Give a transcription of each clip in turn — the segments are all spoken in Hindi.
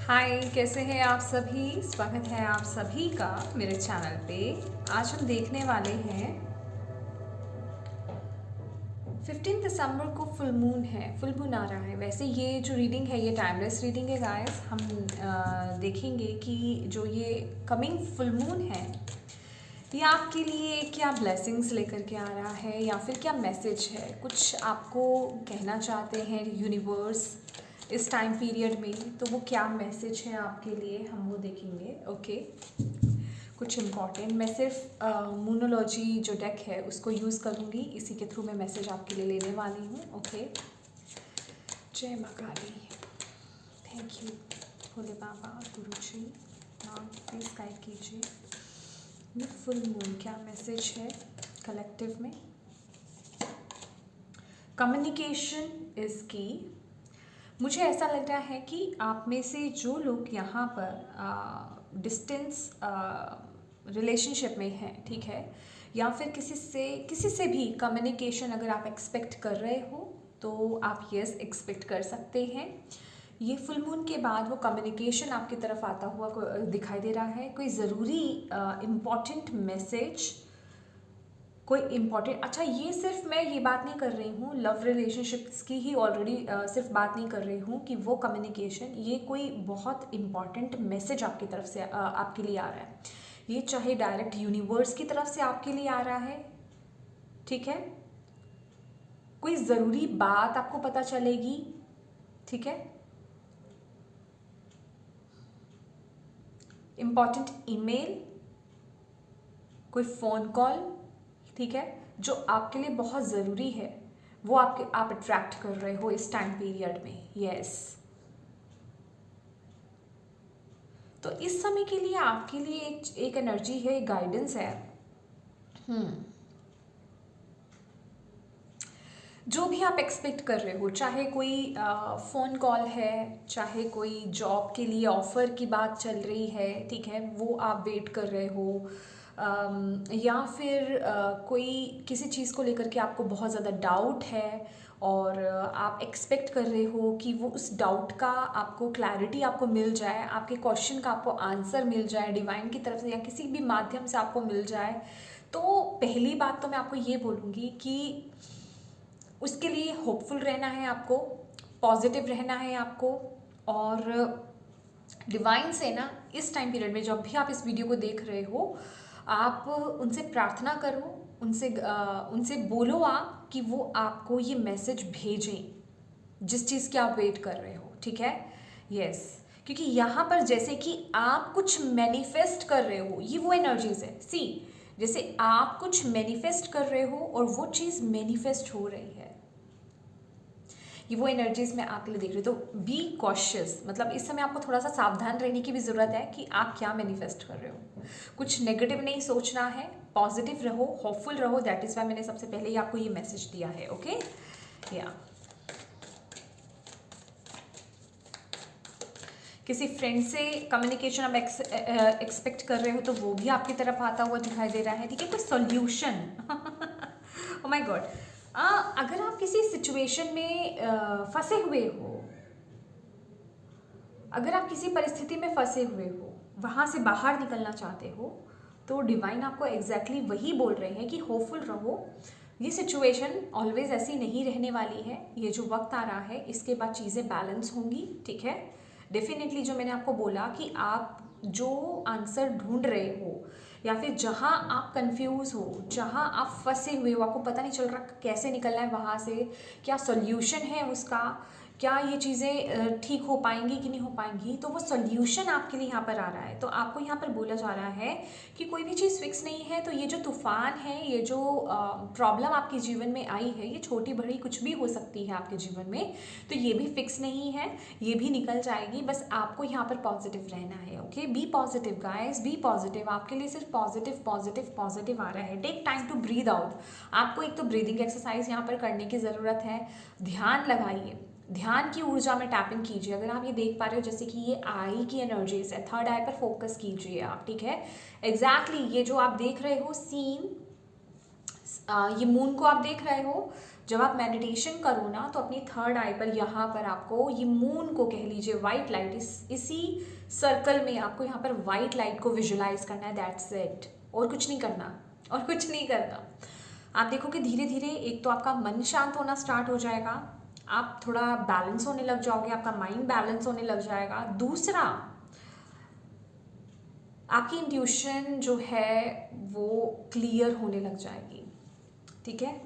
हाय, कैसे हैं आप सभी। स्वागत है आप सभी का मेरे चैनल पे। आज हम देखने वाले हैं 15 दिसंबर को फुल मून है, फुल मून आ रहा है। वैसे ये जो रीडिंग है ये टाइमलेस रीडिंग है गाइस। हम देखेंगे कि जो ये कमिंग फुल मून है ये आपके लिए क्या ब्लेसिंग्स लेकर के आ रहा है या फिर क्या मैसेज है, कुछ आपको कहना चाहते हैं यूनिवर्स इस टाइम पीरियड में, तो वो क्या मैसेज है आपके लिए हम वो देखेंगे। ओके, कुछ इम्पॉर्टेंट, मैं सिर्फ मूनोलॉजी जो डेक है उसको यूज़ करूँगी, इसी के थ्रू मैं मैसेज आपके लिए लेने वाली हूँ। ओके, जय माँ काली, थैंक यू भोले बाबा, गुरु जी, नाम प्लीज़ गाइड कीजिए। ये फुल मून क्या मैसेज है कलेक्टिव में। कम्युनिकेशन इज़ की। मुझे ऐसा लग रहा है कि आप में से जो लोग यहाँ पर डिस्टेंस रिलेशनशिप में हैं, ठीक है, या फिर किसी से भी कम्युनिकेशन अगर आप एक्सपेक्ट कर रहे हो तो आप यस एक्सपेक्ट कर सकते हैं। ये फुल मून के बाद वो कम्युनिकेशन आपकी तरफ आता हुआ दिखाई दे रहा है। कोई ज़रूरी इम्पॉर्टेंट मैसेज, कोई इम्पॉर्टेंट, अच्छा ये सिर्फ मैं ये बात नहीं कर रही हूँ लव रिलेशनशिप्स की ही ऑलरेडी, सिर्फ बात नहीं कर रही हूँ कि वो कम्युनिकेशन, ये कोई बहुत इम्पॉर्टेंट मैसेज आपकी तरफ से आपके लिए आ रहा है। ये चाहे डायरेक्ट यूनिवर्स की तरफ से आपके लिए आ रहा है, ठीक है, कोई ज़रूरी बात आपको पता चलेगी, ठीक है, इम्पॉर्टेंट ईमेल, कोई फ़ोन कॉल, ठीक है, जो आपके लिए बहुत ज़रूरी है, वो आप अट्रैक्ट कर रहे हो इस टाइम पीरियड में। यस, तो इस समय के लिए आपके लिए एक एनर्जी है, एक गाइडेंस है। जो भी आप एक्सपेक्ट कर रहे हो, चाहे कोई फ़ोन कॉल है, चाहे कोई जॉब के लिए ऑफ़र की बात चल रही है, ठीक है, वो आप वेट कर रहे हो, या फिर कोई किसी चीज़ को लेकर के आपको बहुत ज़्यादा डाउट है और आप एक्सपेक्ट कर रहे हो कि वो उस डाउट का आपको क्लैरिटी आपको मिल जाए, आपके क्वेश्चन का आपको आंसर मिल जाए डिवाइन की तरफ से या किसी भी माध्यम से आपको मिल जाए। तो पहली बात तो मैं आपको ये बोलूँगी कि उसके लिए होपफुल रहना है आपको, पॉजिटिव रहना है आपको, और डिवाइन से ना इस टाइम पीरियड में जब भी आप इस वीडियो को देख रहे हो, आप उनसे प्रार्थना करो, उनसे बोलो आप कि वो आपको ये मैसेज भेजें जिस चीज़ की आप वेट कर रहे हो, ठीक है। यस, क्योंकि यहाँ पर जैसे कि आप कुछ मैनिफेस्ट कर रहे हो, ये वो एनर्जीज है। सी, जैसे आप कुछ मैनिफेस्ट कर रहे हो और वो चीज़ मैनिफेस्ट हो रही है, ये वो एनर्जीज मैं आपके लिए देख रही हूँ। तो बी कॉशियस, मतलब इस समय आपको थोड़ा सा सावधान रहने की भी ज़रूरत है कि आप क्या मैनिफेस्ट कर रहे हो। कुछ नेगेटिव नहीं सोचना है, पॉजिटिव रहो, होपफुल रहो। दैट इज़ वाई मैंने सबसे पहले ही आपको ये मैसेज दिया है। ओके, या किसी फ्रेंड से कम्युनिकेशन आप एक्सपेक्ट कर रहे हो तो वो भी आपकी तरफ आता हुआ दिखाई दे रहा है, ठीक है, कोई सॉल्यूशन। ओ माय गॉड, अगर आप किसी सिचुएशन में फंसे हुए हो, अगर आप किसी परिस्थिति में फंसे हुए हो, वहाँ से बाहर निकलना चाहते हो, तो डिवाइन आपको एग्जैक्टली वही बोल रहे हैं कि होपफुल रहो। ये सिचुएशन ऑलवेज ऐसी नहीं रहने वाली है। ये जो वक्त आ रहा है इसके बाद चीज़ें बैलेंस होंगी, ठीक है। डेफिनेटली जो मैंने आपको बोला कि आप जो आंसर ढूंढ रहे हो या फिर जहाँ आप कंफ्यूज हो, जहाँ आप फंसे हुए हो, आपको पता नहीं चल रहा कैसे निकलना है वहाँ से, क्या सॉल्यूशन है उसका, क्या ये चीज़ें ठीक हो पाएंगी कि नहीं हो पाएंगी, तो वो सॉल्यूशन आपके लिए यहाँ पर आ रहा है। तो आपको यहाँ पर बोला जा रहा है कि कोई भी चीज़ फिक्स नहीं है। तो ये जो तूफान है, ये जो प्रॉब्लम आपके जीवन में आई है, ये छोटी बड़ी कुछ भी हो सकती है आपके जीवन में, तो ये भी फिक्स नहीं है, ये भी निकल जाएगी। बस आपको यहाँ पर पॉजिटिव रहना है। Okay, be positive guys, be positive. आपके लिए सिर्फ पॉजिटिव पॉजिटिव पॉजिटिव आ रहा है। Take time to breathe out. आपको एक तो ब्रीदिंग एक्सरसाइज यहाँ पर करने की ज़रूरत है। ध्यान लगाइए, ध्यान की ऊर्जा में टैपिंग कीजिए। अगर आप ये देख पा रहे हो जैसे कि ये आई की एनर्जीज है, थर्ड आई पर फोकस कीजिए आप, ठीक है। एग्जैक्टली ये जो आप देख रहे हो सीन, ये मून को आप देख रहे हो, जब आप मेडिटेशन करो ना तो अपनी थर्ड आई पर यहाँ पर आपको ये मून को कह लीजिए वाइट लाइट, इसी सर्कल में आपको यहाँ पर वाइट लाइट को विजुलाइज करना है, दैट्स इट। और कुछ नहीं करना, और कुछ नहीं करना। आप देखो कि धीरे धीरे एक तो आपका मन शांत होना स्टार्ट हो जाएगा, आप थोड़ा बैलेंस होने लग जाओगे, आपका माइंड बैलेंस होने लग जाएगा। दूसरा, आपकी इंट्यूशन जो है वो क्लियर होने लग जाएगी, ठीक है।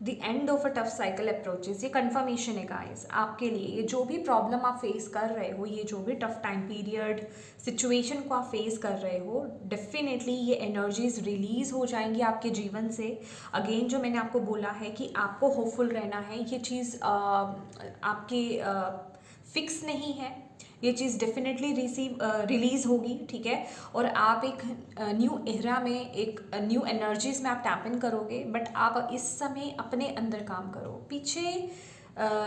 The end of a tough cycle approaches, ये कंफर्मेशन है गाइस आपके लिए। ये जो भी प्रॉब्लम आप फेस कर रहे हो, ये जो भी टफ टाइम पीरियड सिचुएशन को आप फेस कर रहे हो, डेफिनेटली ये एनर्जीज रिलीज हो जाएंगी आपके जीवन से। अगेन जो मैंने आपको बोला है कि आपको होपफुल रहना है, ये चीज़ आपके फिक्स नहीं है, ये चीज़ डेफिनेटली रिलीज़ होगी, ठीक है। और आप एक न्यू एरा में, एक न्यू एनर्जीज में आप टैप इन करोगे। बट आप इस समय अपने अंदर काम करो। पीछे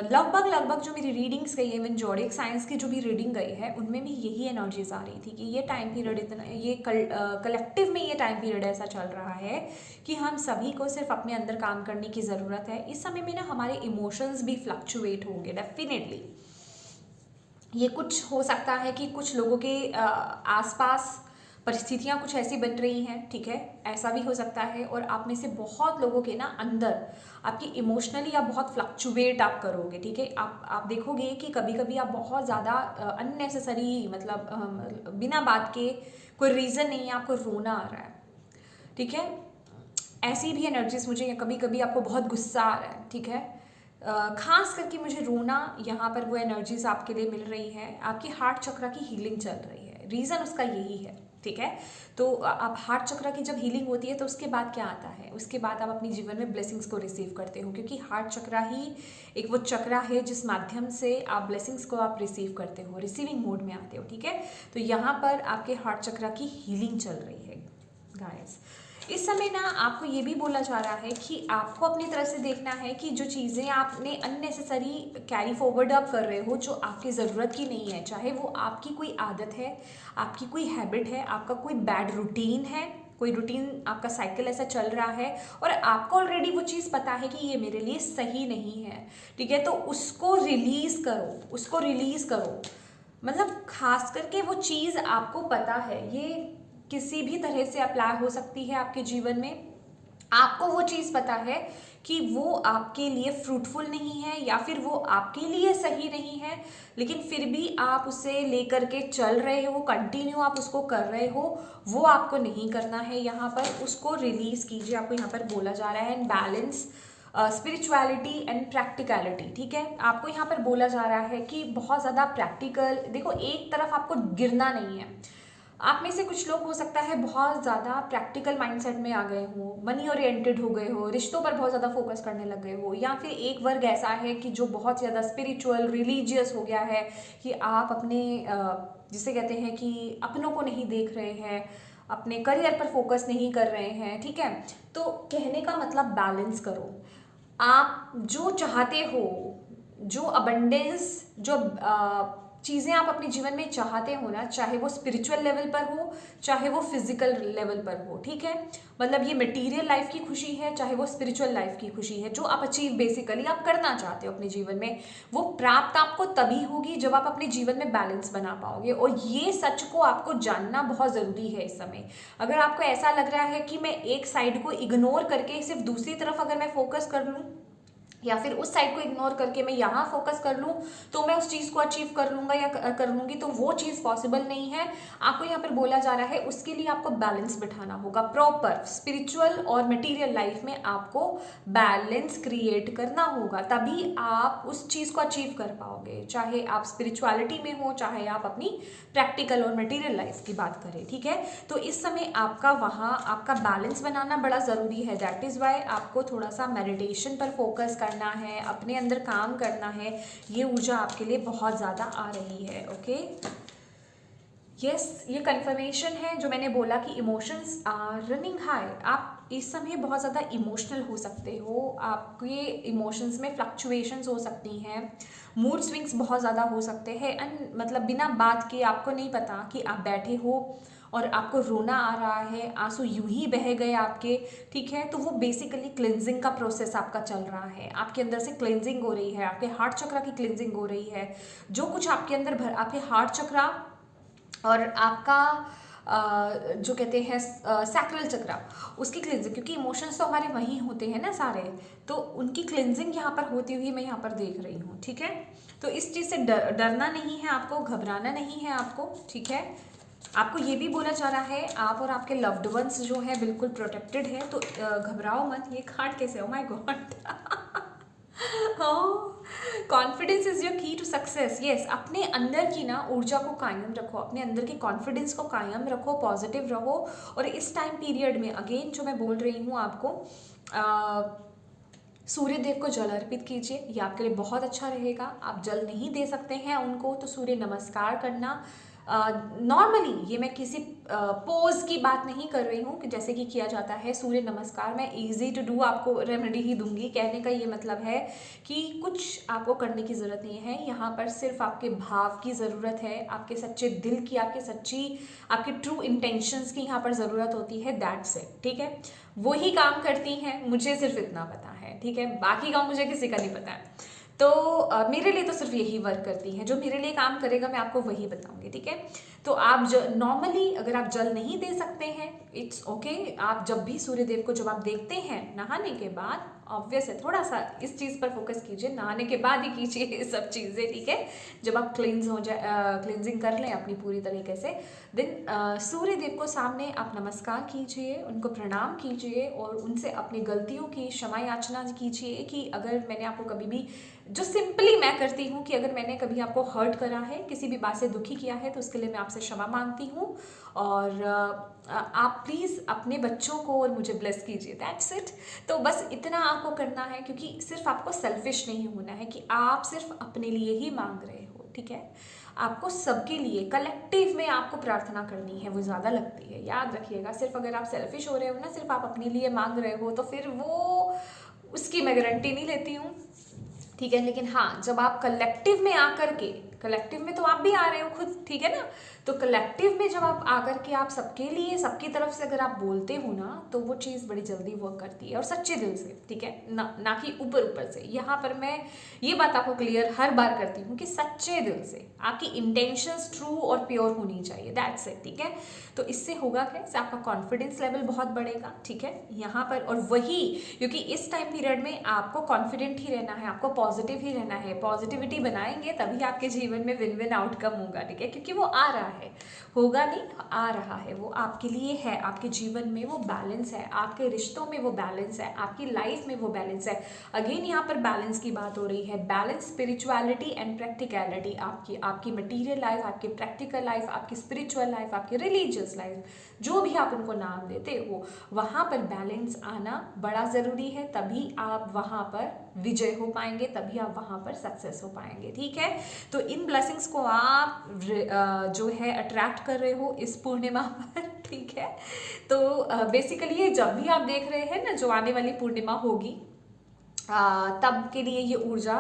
लगभग जो मेरी रीडिंग्स गई है, इवन जॉडिक साइंस की जो भी रीडिंग गई है, उनमें भी यही एनर्जीज आ रही थी कि ये टाइम पीरियड इतना, ये कलेक्टिव में ये टाइम पीरियड ऐसा चल रहा है कि हम सभी को सिर्फ अपने अंदर काम करने की ज़रूरत है। इस समय में ना हमारे इमोशंस भी फ्लक्चुएट होंगे डेफिनेटली। ये कुछ हो सकता है कि कुछ लोगों के आसपास परिस्थितियाँ कुछ ऐसी बन रही हैं, ठीक है, ऐसा भी हो सकता है। और आप में से बहुत लोगों के ना अंदर आपकी इमोशनली आप बहुत फ्लक्चुएट आप करोगे, ठीक है। आप देखोगे कि कभी कभी आप बहुत ज़्यादा अननेसेसरी, मतलब बिना बात के, कोई रीज़न नहीं है, आपको रोना आ रहा है, ठीक है। ऐसी भी एनर्जीज मुझे कभी कभी आपको बहुत गुस्सा आ रहा है, ठीक है। खास करके मुझे रोना, यहाँ पर वो एनर्जीज आपके लिए मिल रही है। आपकी हार्ट चक्रा की हीलिंग चल रही है, रीज़न उसका यही है, ठीक है। तो आप हार्ट चक्रा की जब हीलिंग होती है तो उसके बाद क्या आता है, उसके बाद आप अपने जीवन में ब्लेसिंग्स को रिसीव करते हो, क्योंकि हार्ट चक्रा ही एक वो चक्रा है जिस माध्यम से आप ब्लेसिंग्स को आप रिसीव करते हो, रिसीविंग मोड में आते हो, ठीक है। तो यहाँ पर आपके हार्ट चक्रा की हीलिंग चल रही है गाइस। इस समय ना आपको ये भी बोला जा रहा है कि आपको अपनी तरफ से देखना है कि जो चीज़ें आपने अननेसेसरी कैरी फॉरवर्ड आप कर रहे हो, जो आपकी ज़रूरत की नहीं है, चाहे वो आपकी कोई आदत है, आपकी कोई हैबिट है, आपका कोई बैड रूटीन है, कोई रूटीन आपका साइकिल ऐसा चल रहा है और आपको ऑलरेडी वो चीज़ पता है कि ये मेरे लिए सही नहीं है, ठीक है। तो उसको रिलीज़ करो, उसको रिलीज़ करो। मतलब खास करके वो चीज़ आपको पता है, ये किसी भी तरह से अप्लाई हो सकती है आपके जीवन में। आपको वो चीज़ पता है कि वो आपके लिए फ्रूटफुल नहीं है या फिर वो आपके लिए सही नहीं है, लेकिन फिर भी आप उसे लेकर के चल रहे हो, कंटिन्यू आप उसको कर रहे हो। वो आपको नहीं करना है, यहाँ पर उसको रिलीज़ कीजिए, आपको यहाँ पर बोला जा रहा है। And balance spirituality and practicality, ठीक है। आपको यहाँ पर बोला जा रहा है कि बहुत ज़्यादा प्रैक्टिकल, देखो एक तरफ आपको गिरना नहीं है। आप में से कुछ लोग हो सकता है बहुत ज़्यादा प्रैक्टिकल माइंडसेट में आ गए हो, मनी ओरिएंटेड हो गए हो, रिश्तों पर बहुत ज़्यादा फोकस करने लग गए हो, या फिर एक वर्ग ऐसा है कि जो बहुत ज़्यादा स्पिरिचुअल रिलीजियस हो गया है कि आप अपने जिसे कहते हैं कि अपनों को नहीं देख रहे हैं, अपने करियर पर फोकस नहीं कर रहे हैं, ठीक है। तो कहने का मतलब बैलेंस करो। आप जो चाहते हो, जो अबंडेंस, जो चीज़ें आप अपने जीवन में चाहते हो ना, चाहे वो स्पिरिचुअल लेवल पर हो, चाहे वो फिजिकल लेवल पर हो, ठीक है। मतलब ये मटेरियल लाइफ की खुशी है, चाहे वो स्पिरिचुअल लाइफ की खुशी है, जो आप अचीव बेसिकली आप करना चाहते हो अपने जीवन में, वो प्राप्त आपको तभी होगी जब आप अपने जीवन में बैलेंस बना पाओगे। और ये सच को आपको जानना बहुत ज़रूरी है इस समय। अगर आपको ऐसा लग रहा है कि मैं एक साइड को इग्नोर करके सिर्फ दूसरी तरफ अगर मैं फोकस कर लूँ, या फिर उस साइड को इग्नोर करके मैं यहाँ फोकस कर लूँ तो मैं उस चीज़ को अचीव कर लूँगा या कर लूँगी, तो वो चीज़ पॉसिबल नहीं है। आपको यहाँ पर बोला जा रहा है उसके लिए आपको बैलेंस बिठाना होगा। प्रॉपर स्पिरिचुअल और मटेरियल लाइफ में आपको बैलेंस क्रिएट करना होगा, तभी आप उस चीज़ को अचीव कर पाओगे, चाहे आप स्पिरिचुअलिटी में हो, चाहे आप अपनी प्रैक्टिकल और मटेरियल लाइफ की बात करें, ठीक है। तो इस समय आपका वहाँ आपका बैलेंस बनाना बड़ा ज़रूरी है। दैट इज़ वाई आपको थोड़ा सा मेडिटेशन पर फोकस करना है, अपने अंदर काम करना है। ये ऊर्जा आपके लिए बहुत ज़्यादा आ रही है, ओके। यस, ये कंफर्मेशन है जो मैंने बोला कि इमोशंस आर रनिंग हाई। आप इस समय बहुत ज़्यादा इमोशनल हो सकते हो, आपके इमोशंस में फ्लक्चुएशंस हो सकती हैं, मूड स्विंग्स बहुत ज़्यादा हो सकते हैं, एंड मतलब बिना बात के आपको नहीं पता कि आप बैठे हो और आपको रोना आ रहा है, आंसू यूं ही बह गए आपके, ठीक है। तो वो बेसिकली क्लिनजिंग का प्रोसेस आपका चल रहा है, आपके अंदर से क्लिनजिंग हो रही है, आपके हार्ट चक्रा की क्लिनजिंग हो रही है, जो कुछ आपके अंदर भर, आपके हार्ट चक्रा और आपका जो कहते हैं सैक्रल चक्रा, उसकी क्लिनजिंग, क्योंकि इमोशंस तो हमारे वहीं होते हैं ना सारे, तो उनकी क्लिनजिंग यहाँ पर होती हुई मैं यहाँ पर देख रही हूँ, ठीक है। तो इस चीज़ से डरना नहीं है आपको, घबराना नहीं है आपको, ठीक है। आपको ये भी बोला जा रहा है आप और आपके लव्ड वंस जो है बिल्कुल प्रोटेक्टेड है, तो घबराओ मत। ये कार्ड कैसे, oh my God confidence is your की टू सक्सेस। यस, अपने अंदर की ना ऊर्जा को कायम रखो, अपने अंदर के कॉन्फिडेंस को कायम रखो, पॉजिटिव रहो। और इस टाइम पीरियड में अगेन जो मैं बोल रही हूँ आपको, सूर्य देव को जल अर्पित कीजिए, ये आपके लिए बहुत अच्छा रहेगा। आप जल नहीं दे सकते हैं उनको तो सूर्य नमस्कार करना। नॉर्मली ये मैं किसी पोज की बात नहीं कर रही हूँ कि जैसे कि किया जाता है सूर्य नमस्कार, मैं इजी टू डू आपको रेमेडी ही दूंगी। कहने का ये मतलब है कि कुछ आपको करने की ज़रूरत नहीं है, यहाँ पर सिर्फ आपके भाव की ज़रूरत है, आपके सच्चे दिल की, आपके ट्रू इंटेंशंस की यहाँ पर ज़रूरत होती है, दैट्स इट, ठीक है। वही काम करती हैं, मुझे सिर्फ इतना पता है, ठीक है, बाकी काम मुझे किसी का नहीं पता है। तो मेरे लिए तो सिर्फ यही वर्क करती है, जो मेरे लिए काम करेगा मैं आपको वही बताऊंगी, ठीक है। तो आप नॉर्मली अगर आप जल नहीं दे सकते हैं, इट्स ओके। आप जब भी सूर्य देव को जब आप देखते हैं नहाने के बाद, ऑब्वियस है, थोड़ा सा इस चीज़ पर फोकस कीजिए, नहाने के बाद ही कीजिए ये सब चीज़ें, ठीक है। जब आप क्लिनजिंग कर लें अपनी पूरी तरीके से, देन सूर्य देव को सामने आप नमस्कार कीजिए, उनको प्रणाम कीजिए और उनसे अपनी गलतियों की क्षमा याचना कीजिए कि अगर मैंने आपको कभी भी, जो सिंपली मैं करती हूँ कि अगर मैंने कभी आपको हर्ट करा है, किसी भी बात से दुखी किया है, तो उसके लिए मैं आपसे क्षमा मांगती हूँ। और आप प्लीज़ अपने बच्चों को और मुझे ब्लेस कीजिए, दैट्स इट। तो बस इतना आपको करना है, क्योंकि सिर्फ आपको सेल्फिश नहीं होना है कि आप सिर्फ अपने लिए ही मांग रहे हो, ठीक है। आपको सबके लिए, कलेक्टिव में आपको प्रार्थना करनी है, वो ज़्यादा लगती है, याद रखिएगा। सिर्फ अगर आप सेल्फिश हो रहे हो ना, सिर्फ आप अपने लिए मांग रहे हो, तो फिर वो, उसकी मैं गारंटी नहीं लेती हूँ, ठीक है। लेकिन हाँ, जब आप कलेक्टिव में आकर के, कलेक्टिव में तो आप भी आ रहे हो खुद, ठीक है ना, तो कलेक्टिव में जब आप आकर के आप सबके लिए, सबकी तरफ से अगर आप बोलते हो ना, तो वो चीज़ बड़ी जल्दी वर्क करती है, और सच्चे दिल से, ठीक है ना कि ऊपर ऊपर से। यहाँ पर मैं ये बात आपको क्लियर हर बार करती हूँ कि सच्चे दिल से आपकी इंटेंशंस ट्रू और प्योर होनी चाहिए, दैट्स इट, ठीक है। तो इससे होगा कैसे, आपका कॉन्फिडेंस लेवल बहुत बढ़ेगा, ठीक है, यहाँ पर। और वही, क्योंकि इस टाइम पीरियड में आपको कॉन्फिडेंट ही रहना है, आपको पॉजिटिव ही रहना है, पॉजिटिविटी बनाएंगे तभी आपके जीवन में विन विन आउटकम होगा, ठीक है। क्योंकि वो आ रहा है, होगा नहीं, आ रहा है, वो आपके लिए है, आपके जीवन में वो बैलेंस है, आपके रिश्तों में वो बैलेंस है, आपकी लाइफ में वो बैलेंस है। अगेन यहाँ पर बैलेंस की बात हो रही है, बैलेंस स्पिरिचुअलिटी एंड प्रैक्टिकलिटी, आपकी मटीरियल लाइफ, आपकी प्रैक्टिकल लाइफ, आपकी स्पिरिचुअल लाइफ, आपकी रिलीजियस लाइफ, जो भी आप उनको नाम देते हो, वहाँ पर बैलेंस आना बड़ा ज़रूरी है, तभी आप वहाँ पर विजय हो पाएंगे, तभी आप वहाँ पर सक्सेस हो पाएंगे, ठीक है। तो इन ब्लेसिंग्स को आप जो है अट्रैक्ट कर रहे हो इस पूर्णिमा पर, ठीक है। तो बेसिकली ये जब भी आप देख रहे हैं ना, जो आने वाली पूर्णिमा होगी, तब के लिए ये ऊर्जा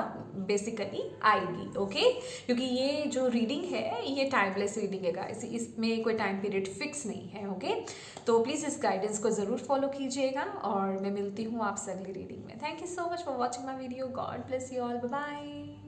बेसिकली आएगी, ओके। क्योंकि ये जो रीडिंग है ये टाइमलेस रीडिंग है गाइस, इसमें कोई टाइम पीरियड फिक्स नहीं है, ओके। तो प्लीज़ इस गाइडेंस को ज़रूर फॉलो कीजिएगा, और मैं मिलती हूँ आपसे अगली रीडिंग में। Thank you so much for watching my video, God bless you all, bye bye.